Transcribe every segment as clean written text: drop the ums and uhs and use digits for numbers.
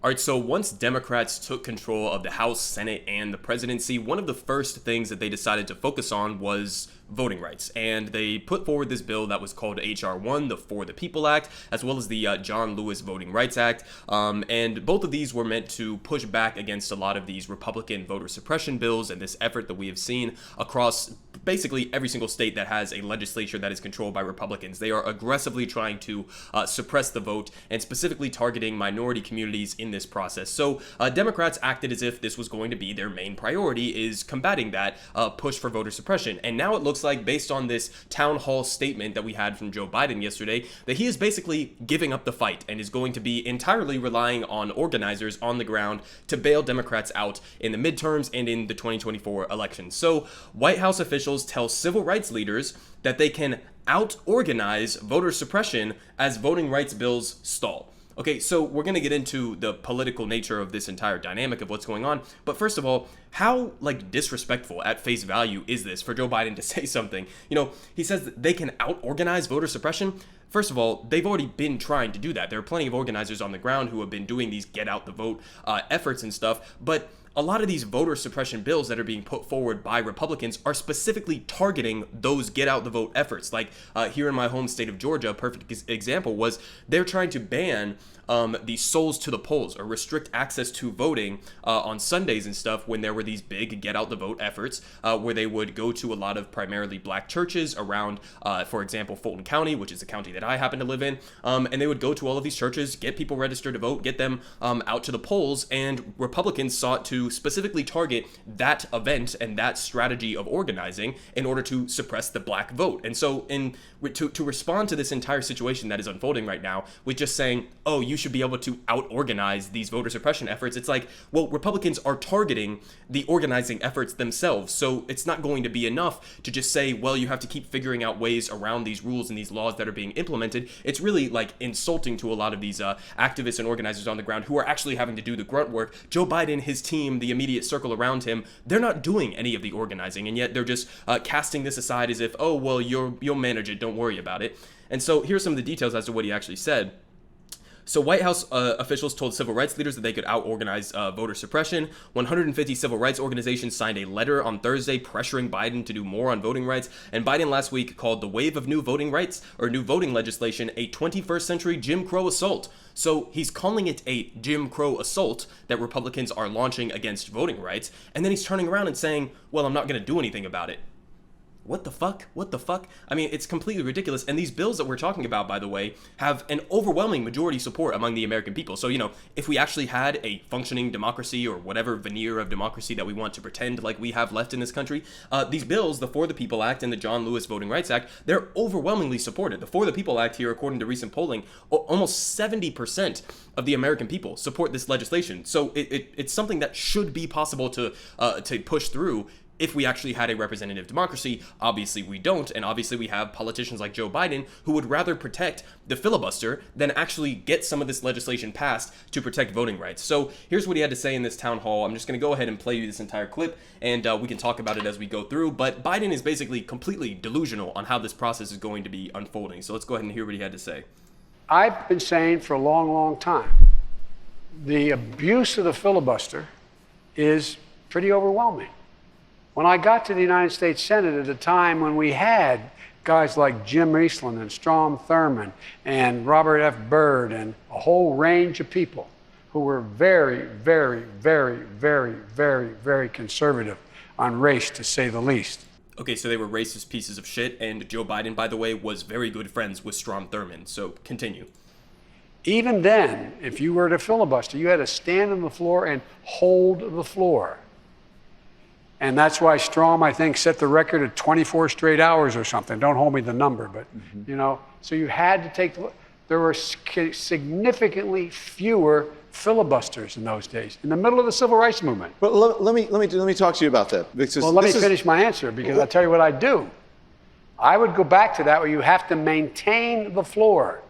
All right, so once Democrats took control of the House, Senate, and the presidency, one of the first things that they decided to focus on was voting rights. And they put forward this bill that was called H.R. 1, the For the People Act, as well as the John Lewis Voting Rights Act. And both of these were meant to push back against a lot of these Republican voter suppression bills and this effort that we have seen across basically every single state that has a legislature that is controlled by Republicans. They are aggressively trying to suppress the vote and specifically targeting minority communities in this process. So Democrats acted as if this was going to be their main priority, is combating that push for voter suppression. And now it looks like, based on this town hall statement that we had from Joe Biden yesterday, that he is basically giving up the fight and is going to be entirely relying on organizers on the ground to bail Democrats out in the midterms and in the 2024 election. So White House officials tell civil rights leaders that they can out-organize voter suppression as voting rights bills stall. Okay, so we're going to get into the political nature of this entire dynamic of what's going on. But first of all, how disrespectful at face value is this for Joe Biden to say something? He says that they can out-organize voter suppression. First of all, they've already been trying to do that. There are plenty of organizers on the ground who have been doing these get out the vote efforts and stuff. But a lot of these voter suppression bills that are being put forward by Republicans are specifically targeting those get out the vote efforts. Like here in my home state of Georgia, a perfect example was they're trying to ban the souls to the polls, or restrict access to voting on Sundays and stuff, when there were these big get out the vote efforts where they would go to a lot of primarily black churches around, for example, Fulton County, which is the county that I happen to live in, and they would go to all of these churches, get people registered to vote, get them out to the polls, and Republicans sought to specifically target that event and that strategy of organizing in order to suppress the black vote. And so to respond to this entire situation that is unfolding right now with just saying, oh, you should be able to out-organize these voter suppression efforts, it's like, well, Republicans are targeting the organizing efforts themselves. So it's not going to be enough to just say, well, you have to keep figuring out ways around these rules and these laws that are being implemented. It's really insulting to a lot of these activists and organizers on the ground who are actually having to do the grunt work. Joe Biden, his team, the immediate circle around him, they're not doing any of the organizing, and yet they're just casting this aside as if, oh, well, you'll manage it, don't worry about it. And so here's some of the details as to what he actually said. So White House officials told civil rights leaders that they could out-organize voter suppression. 150 civil rights organizations signed a letter on Thursday pressuring Biden to do more on voting rights. And Biden last week called the wave of new voting rights, or new voting legislation, a 21st century Jim Crow assault. So he's calling it a Jim Crow assault that Republicans are launching against voting rights. And then he's turning around and saying, well, I'm not going to do anything about it. What the fuck? What the fuck? I mean, it's completely ridiculous. And these bills that we're talking about, by the way, have an overwhelming majority support among the American people. So, if we actually had a functioning democracy, or whatever veneer of democracy that we want to pretend like we have left in this country, these bills, the For the People Act and the John Lewis Voting Rights Act, they're overwhelmingly supported. The For the People Act here, according to recent polling, almost 70% of the American people support this legislation. So it's something that should be possible to push through if we actually had a representative democracy. Obviously we don't, and obviously we have politicians like Joe Biden who would rather protect the filibuster than actually get some of this legislation passed to protect voting rights. So here's what he had to say in this town hall. I'm just going to go ahead and play you this entire clip, and we can talk about it as we go through. But Biden is basically completely delusional on how this process is going to be unfolding. So let's go ahead and hear what he had to say. I've been saying for a long, long time, the abuse of the filibuster is pretty overwhelming. When I got to the United States Senate at a time when we had guys like Jim Eastland and Strom Thurmond and Robert F. Byrd and a whole range of people who were very, very, very, very, very, very conservative on race, to say the least. Okay, so they were racist pieces of shit, and Joe Biden, by the way, was very good friends with Strom Thurmond. So continue. Even then, if you were to filibuster, you had to stand on the floor and hold the floor. And that's why Strom, I think, set the record at 24 straight hours or something. Don't hold me the number, but, so you had to take, there were significantly fewer filibusters in those days, in the middle of the civil rights movement. But let me talk to you about that. Well, let me finish my answer, because I'll tell you what I'd do. I would go back to that, where you have to maintain the floor.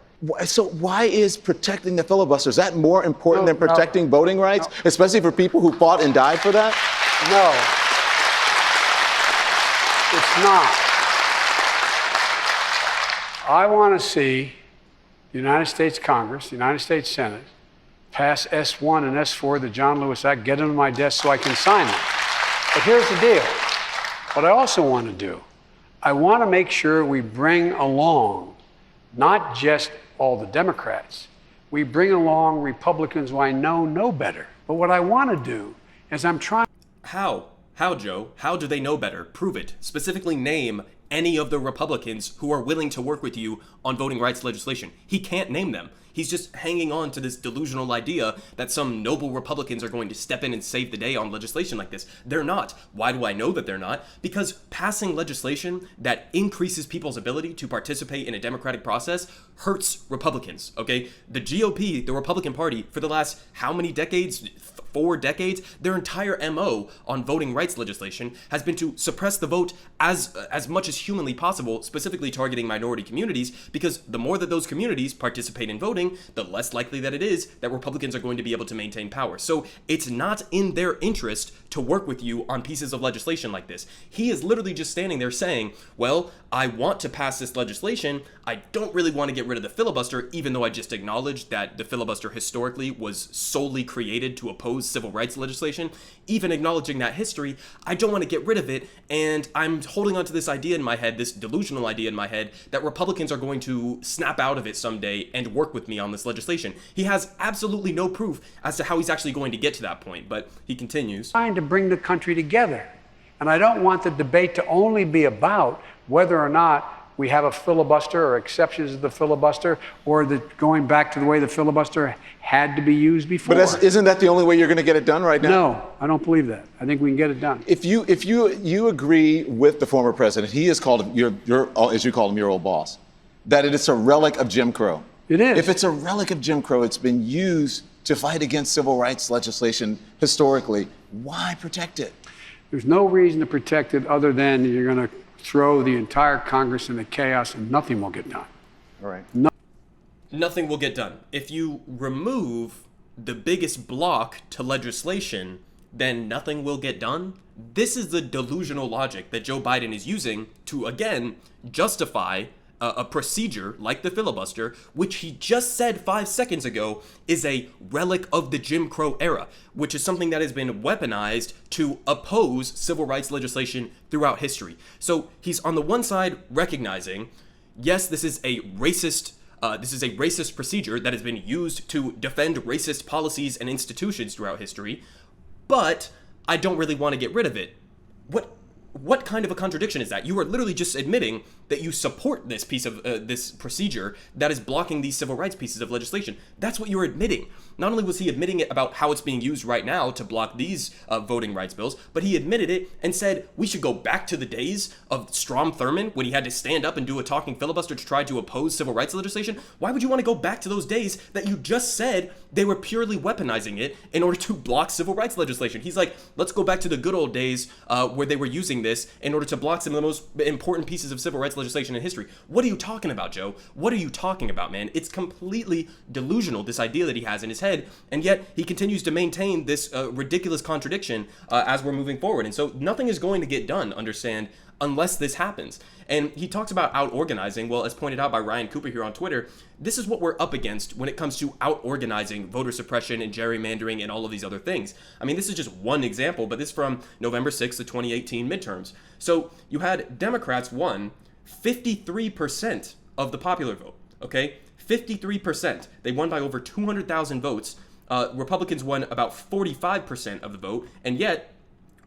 So why is protecting the filibuster, is that more important than protecting voting rights, especially for people who fought and died for that? No. It's not. I want to see the United States Congress, the United States Senate, pass S1 and S4, the John Lewis Act, get them to my desk so I can sign them. But here's the deal. What I also want to do, I want to make sure we bring along not just all the Democrats, we bring along Republicans who I know better. But what I want to do is I'm trying. How? How, Joe? How do they know better? Prove it. Specifically name any of the Republicans who are willing to work with you on voting rights legislation. He can't name them. He's just hanging on to this delusional idea that some noble Republicans are going to step in and save the day on legislation like this. They're not. Why do I know that they're not? Because passing legislation that increases people's ability to participate in a democratic process hurts Republicans, okay? The GOP, the Republican Party, for the last how many decades? 4 decades, their entire MO on voting rights legislation has been to suppress the vote as much as humanly possible, specifically targeting minority communities, because the more that those communities participate in voting, the less likely that it is that Republicans are going to be able to maintain power. So it's not in their interest to work with you on pieces of legislation like this. He is literally just standing there saying, well, I want to pass this legislation. I don't really want to get rid of the filibuster, even though I just acknowledged that the filibuster historically was solely created to oppose civil rights legislation. Even acknowledging that history, I don't want to get rid of it, and I'm holding on to this idea in my head, this delusional idea in my head, that Republicans are going to snap out of it someday and work with me on this legislation. He has absolutely no proof as to how he's actually going to get to that point, but he continues. Trying to bring the country together. And I don't want the debate to only be about whether or not we have a filibuster or exceptions to the filibuster, or going back to the way the filibuster had to be used before. But isn't that the only way you're going to get it done right now? No, I don't believe that. I think we can get it done. If you agree with the former president, he has called your as you call him, your old boss, that it is a relic of Jim Crow. It is. If it's a relic of Jim Crow, it's been used to fight against civil rights legislation historically. Why protect it? There's no reason to protect it other than you're going to throw the entire Congress into chaos and nothing will get done. All right. Nothing will get done. If you remove the biggest block to legislation, then nothing will get done. This is the delusional logic that Joe Biden is using to, again, justify a procedure like the filibuster, which he just said 5 seconds ago is a relic of the Jim Crow era, which is something that has been weaponized to oppose civil rights legislation throughout history. So he's on the one side recognizing, yes, this is a racist procedure that has been used to defend racist policies and institutions throughout history, but I don't really want to get rid of it. What kind of a contradiction is that? You are literally just admitting that you support this piece of this procedure that is blocking these civil rights pieces of legislation. That's what you're admitting. Not only was he admitting it about how it's being used right now to block these voting rights bills, but he admitted it and said we should go back to the days of Strom Thurmond when he had to stand up and do a talking filibuster to try to oppose civil rights legislation. Why would you want to go back to those days that you just said they were purely weaponizing it in order to block civil rights legislation? He's like, let's go back to the good old days where they were using this in order to block some of the most important pieces of civil rights legislation in history. What are you talking about, Joe? What are you talking about, man? It's completely delusional, this idea that he has in his head, and yet he continues to maintain this ridiculous contradiction as we're moving forward. And so nothing is going to get done, understand, unless this happens. And he talks about out-organizing. Well, as pointed out by Ryan Cooper here on Twitter, this is what we're up against when it comes to out-organizing voter suppression and gerrymandering and all of these other things. I mean, this is just one example, but this is from November 6th, the 2018 midterms. So you had Democrats won 53% of the popular vote, okay? 53%. They won by over 200,000 votes. Republicans won about 45% of the vote, and yet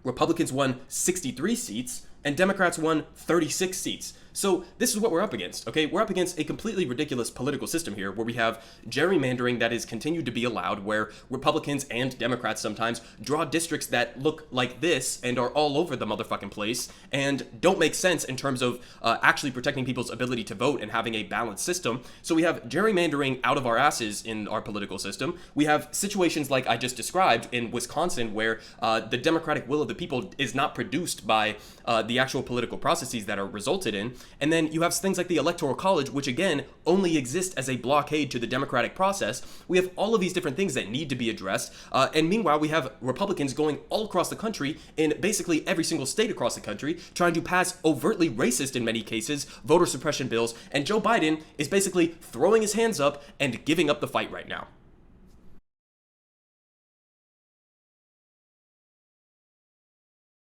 Republicans won 63 seats, and Democrats won 36 seats. So this is what we're up against, okay? We're up against a completely ridiculous political system here where we have gerrymandering that is continued to be allowed, where Republicans and Democrats sometimes draw districts that look like this and are all over the motherfucking place and don't make sense in terms of actually protecting people's ability to vote and having a balanced system. So we have gerrymandering out of our asses in our political system. We have situations like I just described in Wisconsin where the democratic will of the people is not produced by the actual political processes that are resulted in. And then you have things like the Electoral College, which again only exist as a blockade to the democratic process. We have all of these different things that need to be addressed. And meanwhile, we have Republicans going all across the country, in basically every single state across the country, trying to pass overtly racist, in many cases, voter suppression bills. And Joe Biden is basically throwing his hands up and giving up the fight right now.